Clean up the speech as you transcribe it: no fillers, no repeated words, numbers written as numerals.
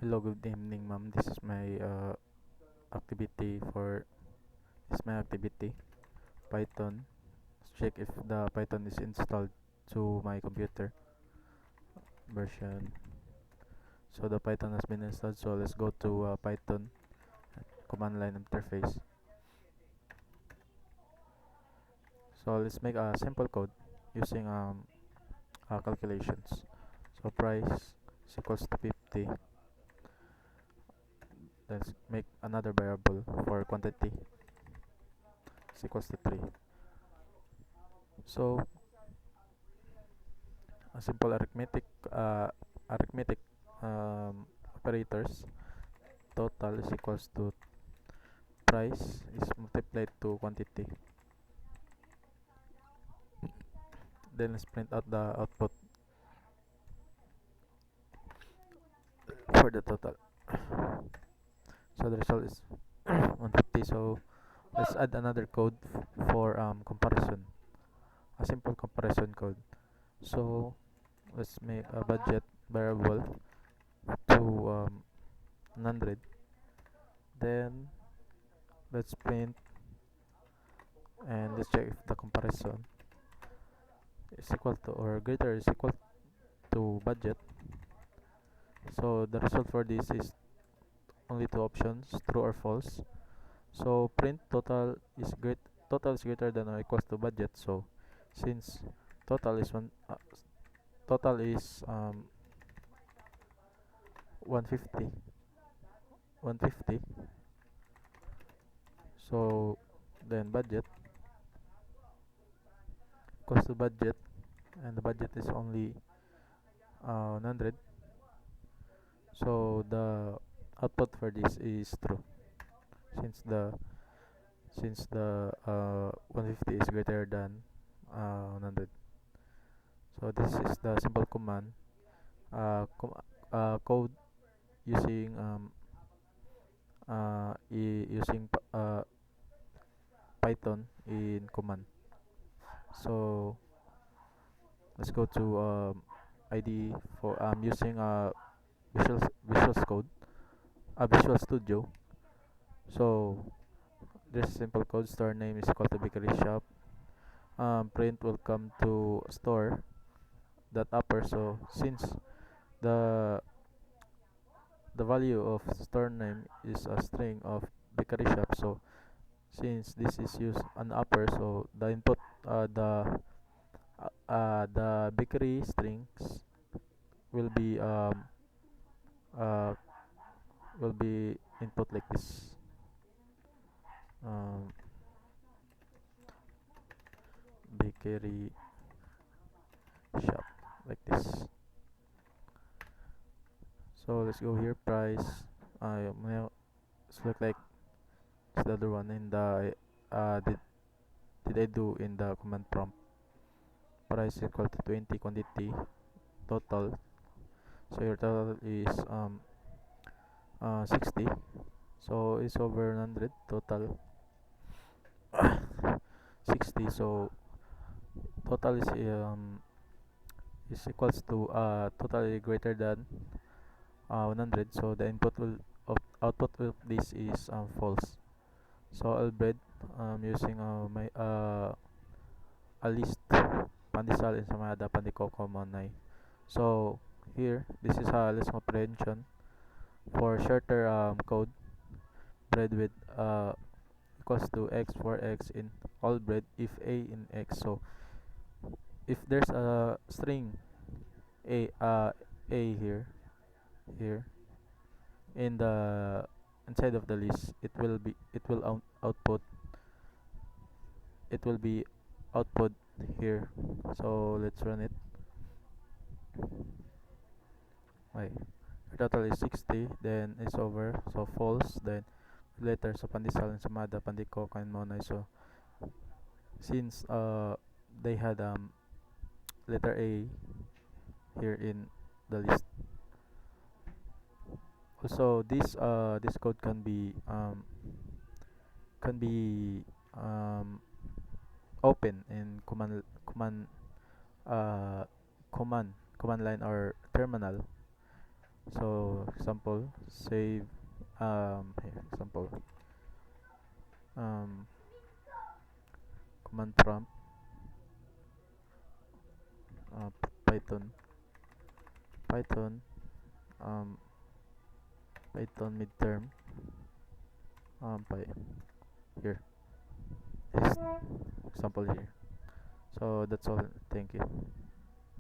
Hello, good evening, ma'am. This is my activity for this my activity Python. Let's check if the Python is installed to my computer version. So the Python has been installed. So let's go to Python command line interface. So let's make a simple code using calculations. So price is equals to 50. Let's make another variable for quantity is equals to 3. So a simple arithmetic operators. Total is equals to price is multiplied to quantity. Then let's print out the output for the total. So the result is 150. So let's add another code for comparison, a simple comparison code. So let's make a budget variable to 100. Then let's print and let's check if the comparison is equal to or greater is equal to budget. So the result for this is only two options, true or false. So print total is greater than or equals to budget. So since total is one total is 150 150, so then budget equals to budget, and the budget is only 100. So the output for this is true since the 150 is greater than 100. So this is the simple command code using Python in command. So let's go to IDE for using Visual Code, Visual Studio. So there's simple code. Store name is equal to bakery shop. Print will come to store that upper. So since the the value of store name is a string of bakery shop, so since this is used an upper, so the input the bakery strings will be uh, will be input like this, um, bakery shop like this. So let's go here, price. Select like it's the other one in the uh, did, did I do in the command prompt. Price equal to 20, quantity total. So your total is 60. So it's over 100 total. 60. So total is equals to totally greater than 100. So the output of this is false. So I'll bread using my a list pandesal ensaymada pandikoko monay. So here this is a list comprehension for shorter code. Bread with equals to x for x in all bread if a in x. So if there's a string a here in the inside of the list, it will output it will be output here. So let's run it. Okay, total is 60, then it's over, so false. Then later so pandesal and samada pandiko and monay. So since they had letter a here in the list. Also this code can be open in uh command line or terminal. So example, save here example, um command prompt, uh, python python um python midterm py here is example here. So that's all. Thank you.